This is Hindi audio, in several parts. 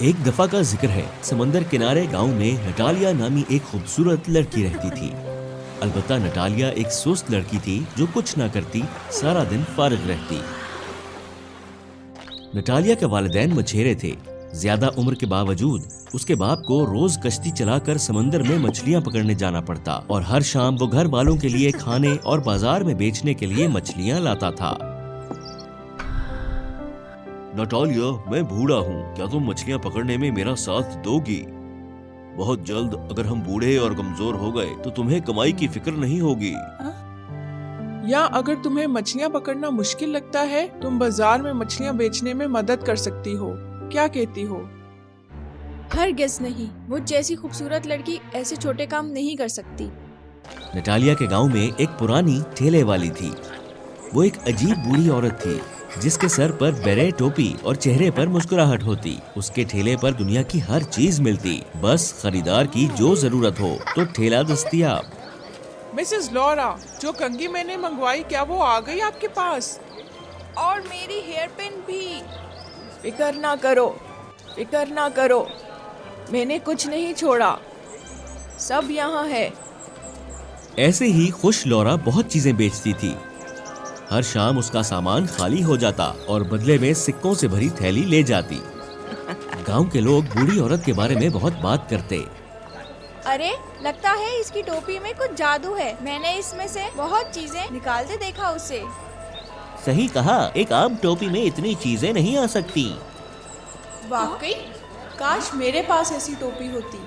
एक दफा का जिक्र है, समंदर किनारे गांव में नटालिया नामी एक खूबसूरत लड़की रहती थी। अलबत्ता नटालिया एक सुस्त लड़की थी जो कुछ ना करती, सारा दिन फारिग रहती। नटालिया के वालिदैन मछेरे थे। ज्यादा उम्र के बावजूद उसके बाप को रोज कश्ती चलाकर समंदर में मछलियां पकड़ने जाना पड़ता और हर शाम वो घर वालों के लिए खाने और बाजार में बेचने के लिए मछलियां लाता था। नटालिया, मैं बूढ़ा हूँ, क्या तुम मछलियाँ पकड़ने में मेरा साथ दोगी? बहुत जल्द अगर हम बूढ़े और कमजोर हो गए तो तुम्हें कमाई की फिक्र नहीं होगी। या अगर तुम्हें मछलियाँ पकड़ना मुश्किल लगता है, तुम बाजार में मछलियाँ बेचने में मदद कर सकती हो। क्या कहती हो? हरगिज़ नहीं, मुझ जैसी खूबसूरत लड़की ऐसे छोटे काम नहीं कर सकती। नटालिया के गांव में एक पुरानी ठेले वाली थी। वो एक अजीब बूढ़ी औरत थी जिसके सर पर बेरे टोपी और चेहरे पर मुस्कुराहट होती। उसके ठेले पर दुनिया की हर चीज मिलती, बस खरीदार की जो जरूरत हो तो ठेला दस्तयाब। मिसेस लॉरा, जो कंघी मैंने मंगवाई, क्या वो आ गई आपके पास? और मेरी हेयर पिन भी। फिक्र ना करो, फिक्र ना करो, मैंने कुछ नहीं छोड़ा, सब यहाँ है। ऐसे ही खुश लौरा बहुत चीजें बेचती थी। हर शाम उसका सामान खाली हो जाता और बदले में सिक्कों से भरी थैली ले जाती। गांव के लोग बूढ़ी औरत के बारे में बहुत बात करते। अरे, लगता है इसकी टोपी में कुछ जादू है। मैंने इसमें से बहुत चीजें निकालते देखा उसे। सही कहा, एक आम टोपी में इतनी चीजें नहीं आ सकती। वाकई, काश मेरे पास ऐसी टोपी होती।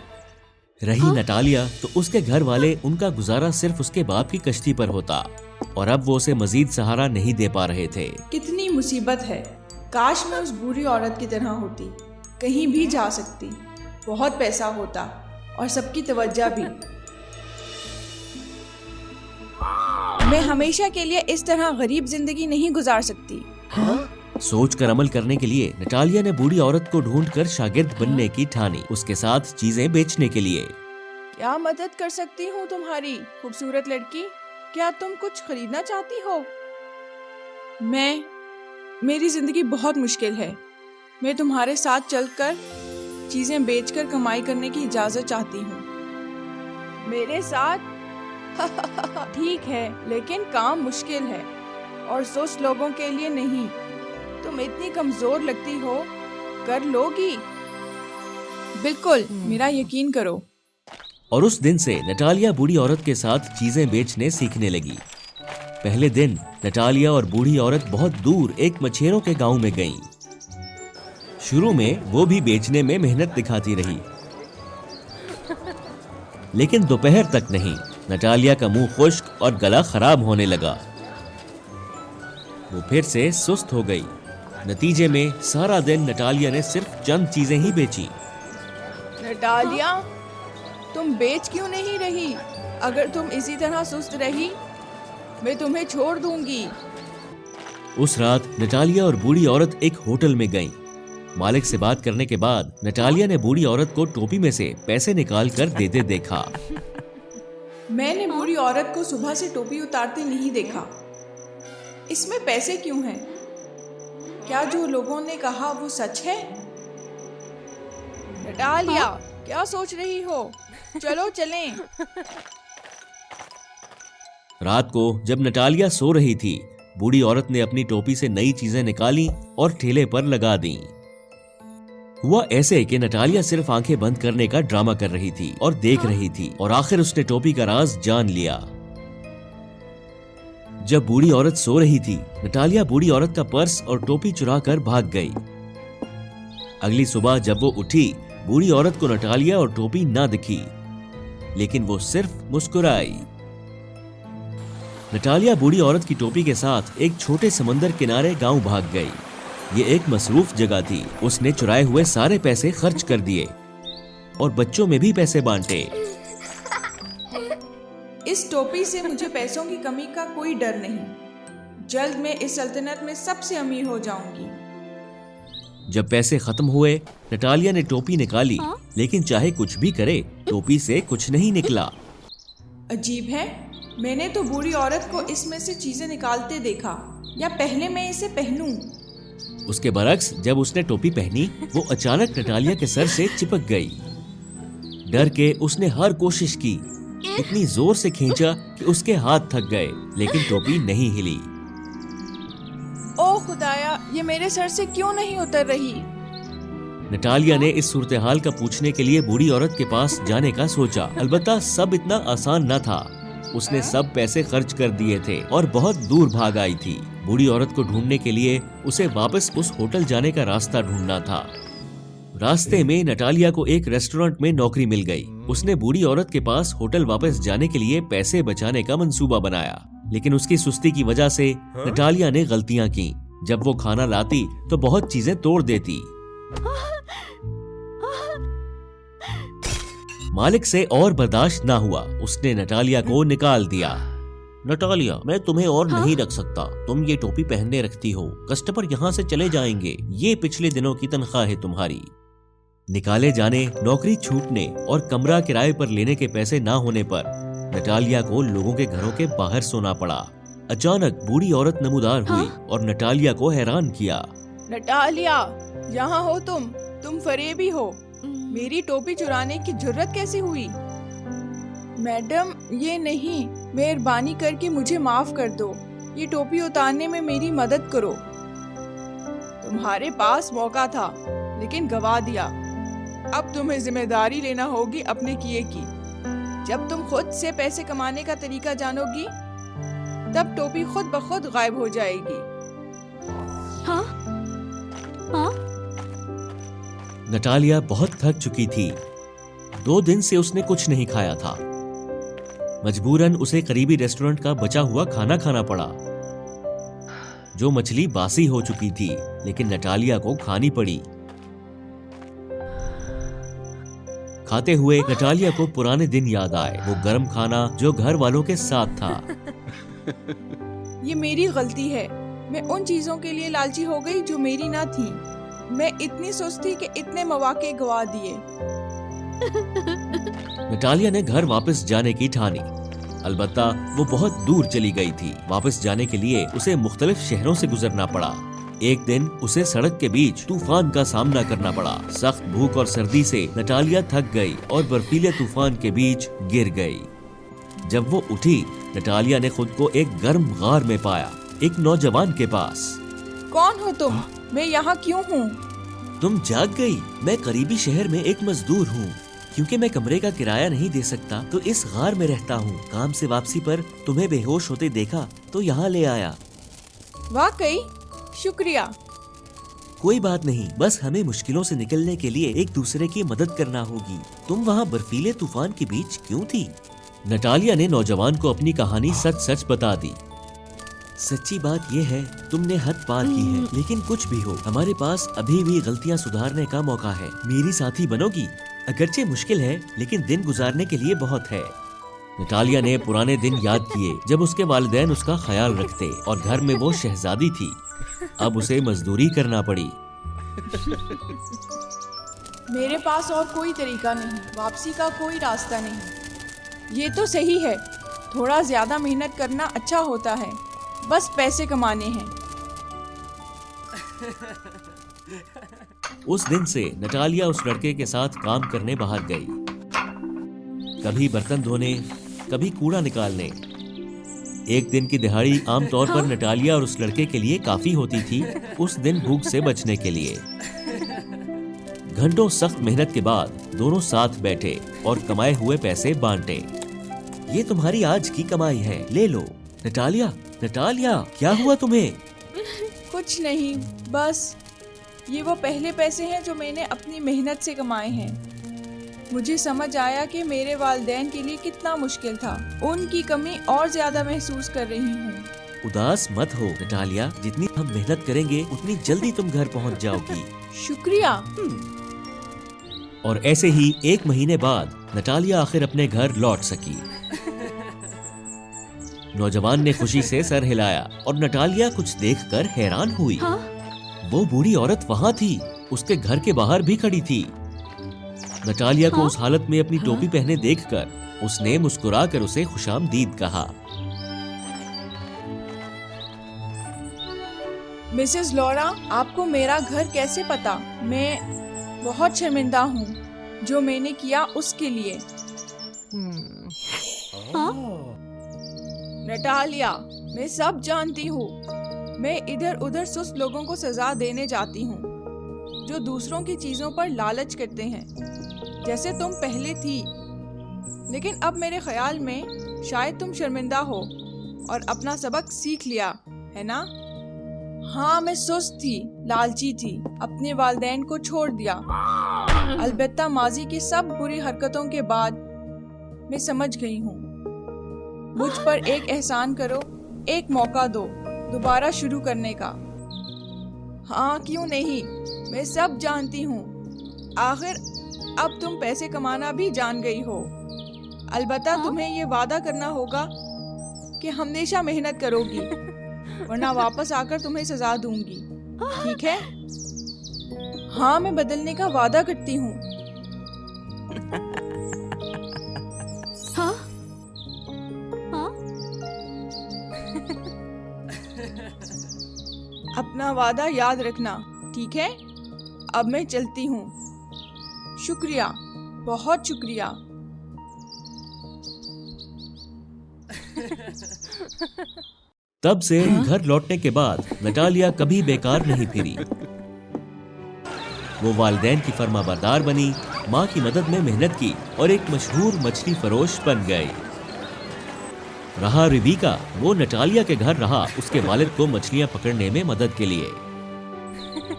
रही नटालिया तो उसके घर वाले उनका गुजारा सिर्फ उसके बाप की कश्ती पर होता और अब वो उसे मजीद सहारा नहीं दे पा रहे थे। कितनी मुसीबत है। काश मैं उस बूढ़ी औरत की तरह होती, कहीं भी जा सकती, बहुत पैसा होता और सबकी तवज्जो भी। मैं हमेशा के लिए इस तरह गरीब जिंदगी नहीं गुजार सकती। सोच कर अमल करने के लिए नटालिया ने बूढ़ी औरत को ढूंढकर शागिर्द बनने की ठानी, उसके साथ चीजें बेचने के लिए। क्या मदद कर सकती हूँ तुम्हारी खूबसूरत लड़की? क्या तुम कुछ खरीदना चाहती हो? मेरी जिंदगी बहुत मुश्किल है। मैं तुम्हारे साथ चलकर चीजें बेचकर कमाई करने की इजाजत चाहती हूँ। मेरे साथ? ठीक है, लेकिन काम मुश्किल है और सुस्त लोगों के लिए नहीं। तुम इतनी कमजोर लगती हो, कर लोगी? बिल्कुल, मेरा यकीन करो। और उस दिन से नटालिया बूढ़ी औरत के साथ चीजें बेचने सीखने लगी। पहले दिन नटालिया और बूढ़ी औरत बहुत दूर एक मछेरों के गांव में गईं। शुरू में वो भी बेचने में मेहनत दिखाती रही, लेकिन दोपहर तक नहीं, नटालिया का मुंह खुश्क और गला खराब होने लगा। वो फिर से सुस्त हो गई। नतीजे में सारा दिन नटालिया ने सिर्फ चंद चीजें ही बेची। नटालिया, तुम बेच क्यों नहीं रही? अगर तुम इसी तरह सुस्त रही, मैं तुम्हें छोड़ दूंगी। उस रात नटालिया और बूढ़ी औरत एक होटल में गईं। मालिक से बात करने के बाद नटालिया ने बूढ़ी औरत को टोपी में से पैसे निकाल कर देते देखा। मैंने बूढ़ी औरत को सुबह से टोपी उतारते नहीं देखा। इसमें पैसे क्यों हैं? क्या जो लोगों ने कहा वो सच है? नटालिया, क्या सोच रही हो? चलो चलें। रात को जब नटालिया सो रही थी, बूढ़ी औरत ने अपनी टोपी से नई चीजें निकाली और ठेले पर लगा दी। हुआ ऐसे कि नटालिया सिर्फ आंखें बंद करने का ड्रामा कर रही थी और देख रही थी, और आखिर उसने टोपी का राज जान लिया। जब बूढ़ी औरत सो रही थी, नटालिया बूढ़ी औरत का पर्स और टोपी चुरा कर भाग गई। अगली सुबह जब वो उठी, बूढ़ी औरत को नटालिया और टोपी ना दिखी, लेकिन वो सिर्फ मुस्कुराई। नटालिया बूढ़ी औरत की टोपी के साथ एक छोटे समंदर किनारे गांव भाग गई। ये एक मसरूफ जगह थी। उसने चुराए हुए सारे पैसे खर्च कर दिए और बच्चों में भी पैसे बांटे। इस टोपी से मुझे पैसों की कमी का कोई डर नहीं। जल्द मैं इस सल्तनत में सबसे अमीर हो जाऊंगी। जब पैसे खत्म हुए, नटालिया ने टोपी निकाली, लेकिन चाहे कुछ भी करे, टोपी से कुछ नहीं निकला। अजीब है, मैंने तो बूढ़ी औरत को इसमें से चीजें निकालते देखा। या पहले मैं इसे पहनूं? उसके बरक्स जब उसने टोपी पहनी, वो अचानक नटालिया के सर से चिपक गई। डर के उसने हर कोशिश की, इतनी जोर से खींचा कि उसके हाथ थक गए, लेकिन टोपी नहीं हिली। ओ खुदाया, ये मेरे सर से क्यों नहीं उतर रही? नटालिया ने इस सूरत-ए-हाल का पूछने के लिए बूढ़ी औरत के पास जाने का सोचा। अलबत्ता सब इतना आसान न था। उसने सब पैसे खर्च कर दिए थे और बहुत दूर भाग आई थी। बूढ़ी औरत को ढूंढने के लिए उसे वापस उस होटल जाने का रास्ता ढूंढना था। रास्ते में नटालिया को एक रेस्टोरेंट में नौकरी मिल गई। उसने बूढ़ी औरत के पास होटल वापस जाने के लिए पैसे बचाने का मंसूबा बनाया, लेकिन उसकी सुस्ती की वजह से नटालिया ने गलतियां की। जब वो खाना लाती तो बहुत चीजें तोड़ देती। मालिक से और बर्दाश्त ना हुआ, उसने नटालिया को निकाल दिया। नटालिया, मैं तुम्हें और नहीं रख सकता। तुम ये टोपी पहनने रखती हो, कस्टमर यहाँ से चले जाएंगे। ये पिछले दिनों की तनख्वाह है तुम्हारी। निकाले जाने, नौकरी छूटने और कमरा किराए पर लेने के पैसे ना होने पर नटालिया को लोगों के घरों के बाहर सोना पड़ा। अचानक बूढ़ी औरत नमूदार हुई और नटालिया को हैरान किया। नटालिया, यहाँ हो तुम फरेबी हो। मेरी टोपी चुराने की जुर्रत कैसे हुई? मैडम, ये नहीं, मेहरबानी करके मुझे माफ कर दो। ये टोपी उतारने में मेरी मदद करो। तुम्हारे पास मौका था, लेकिन गवा दिया। अब तुम्हें जिम्मेदारी लेना होगी अपने किए की। जब तुम खुद से पैसे कमाने का तरीका जानोगी, तब टोपी खुद ब खुद गायब हो जाएगी। हाँ? हाँ? नटालिया बहुत थक चुकी थी। 2 दिन से उसने कुछ नहीं खाया था। मजबूरन उसे करीबी रेस्टोरेंट का बचा हुआ खाना खाना पड़ा, जो मछली बासी हो चुकी थी, लेकिन नटालिया को खानी पड़ी। खाते हुए नटालिया को पुराने दिन याद आए, वो गर्म खाना जो घर वालों के साथ था। ये मेरी गलती है। मैं उन चीजों के लिए लालची हो गई जो मेरी ना थी। मैं इतनी सुस्त थी कि इतने मौके गवा दिए। नटालिया ने घर वापस जाने की ठानी। अलबत्ता वो बहुत दूर चली गई थी। वापस जाने के लिए उसे मुख्तलिफ शहरों से गुजरना पड़ा। एक दिन उसे सड़क के बीच तूफान का सामना करना पड़ा। सख्त भूख और सर्दी से नटालिया थक गई और बर्फीले तूफान के बीच गिर गई। जब वो उठी, नटालिया ने खुद को एक गर्म गार में पाया, एक नौजवान के पास। कौन हो तुम? मैं यहाँ क्यों हूँ? तुम जाग गई। मैं करीबी शहर में एक मजदूर हूँ। क्योंकि मैं कमरे का किराया नहीं दे सकता तो इस गार में रहता हूँ। काम से वापसी पर तुम्हें बेहोश होते देखा तो यहाँ ले आया। वाकई? शुक्रिया। कोई बात नहीं, बस हमें मुश्किलों से निकलने के लिए एक दूसरे की मदद करना होगी। तुम वहाँ बर्फीले तूफान के बीच क्यों थी? नटालिया ने नौजवान को अपनी कहानी सच सच बता दी। सच्ची बात यह है, तुमने हद पार की है, लेकिन कुछ भी हो, हमारे पास अभी भी गलतियाँ सुधारने का मौका है। मेरी साथी बनोगी? अगरचे मुश्किल है, लेकिन दिन गुजारने के लिए बहुत है। नटालिया ने पुराने दिन याद किए जब उसके वालिदैन उसका ख्याल रखते और घर में वो शहजादी थी। अब उसे मजदूरी करना पड़ी। मेरे पास और कोई तरीका नहीं, वापसी का कोई रास्ता नहीं। ये तो सही है, थोड़ा ज्यादा मेहनत करना अच्छा होता है। बस पैसे कमाने हैं। उस दिन से नटालिया उस लड़के के साथ काम करने बाहर गई। कभी बर्तन धोने, कभी कूड़ा निकालने। एक दिन की दिहाड़ी आमतौर पर नटालिया और उस लड़के के लिए काफी होती थी, उस दिन भूख से बचने के लिए। घंटों सख्त मेहनत के बाद दोनों साथ बैठे और कमाए हुए पैसे बांटे। ये तुम्हारी आज की कमाई है, ले लो। नटालिया, नटालिया, क्या हुआ तुम्हें? कुछ नहीं, बस ये वो पहले पैसे हैं जो मैंने अपनी मेहनत से कमाए हैं। मुझे समझ आया कि मेरे वालिदैन के लिए कितना मुश्किल था। उनकी कमी और ज्यादा महसूस कर रही हूँ। उदास मत हो नटालिया, जितनी हम मेहनत करेंगे उतनी जल्दी तुम घर पहुँच जाओगी। शुक्रिया। और ऐसे ही 1 महीने बाद नटालिया आखिर अपने घर लौट सकी। नौजवान ने खुशी से सर हिलाया और नटालिया कुछ देखकर हैरान हुई। हाँ? वो बूढ़ी औरत वहाँ थी, उसके घर के बाहर भी खड़ी थी। नटालिया को उस हालत में अपनी टोपी पहने देखकर उसने मुस्कुराकर उसे खुशामदीद कहा। मिसेस लॉरा, आपको मेरा घर कैसे पता? मैं बहुत शर्मिंदा हूँ जो मैंने किया उसके लिए। हाँ? नटालिया, मैं सब जानती हूँ। मैं इधर उधर सुस्त लोगों को सजा देने जाती हूँ जो दूसरों की चीजों पर लालच करते हैं, जैसे तुम पहले थी। लेकिन अब मेरे ख्याल में शायद तुम शर्मिंदा हो और अपना सबक सीख लिया है ना? हाँ, मैं सुस्त थी, लालची थी, अपने वालिदैन को छोड़ दिया। अलबत्ता माजी की सब बुरी हरकतों के बाद मैं समझ गई हूँ। मुझ पर एक एहसान करो, एक मौका दो दोबारा शुरू करने का। हाँ, क्यों नहीं, मैं सब जानती हूँ। आखिर अब तुम पैसे कमाना भी जान गई हो। अलबत्ता तुम्हें ये वादा करना होगा कि हमेशा मेहनत करोगी, वरना वापस आकर तुम्हें सजा दूंगी। ठीक है? हाँ, मैं बदलने का वादा करती हूँ। हाँ? हाँ? अपना वादा याद रखना, ठीक है? अब मैं चलती हूँ। शुक्रिया, बहुत शुक्रिया। तब से घर लौटने के बाद नटालिया कभी बेकार नहीं फिरी। वो वालिदैन की फरमाबरदार बनी, माँ की मदद में मेहनत की और एक मशहूर मछली फरोश बन गई। रहा रिबीका, वो नटालिया के घर रहा उसके वालिद को मछलियां पकड़ने में मदद के लिए।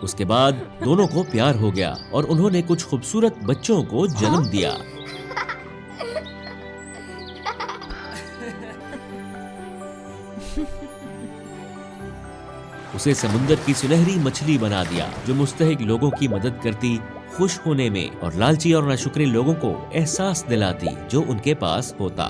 उसके बाद दोनों को प्यार हो गया और उन्होंने कुछ खूबसूरत बच्चों को जन्म दिया। उसे समुंदर की सुनहरी मछली बना दिया जो मुस्तहिक लोगों की मदद करती, खुश होने में, और लालची और नाशुक्रे लोगों को एहसास दिलाती जो उनके पास होता।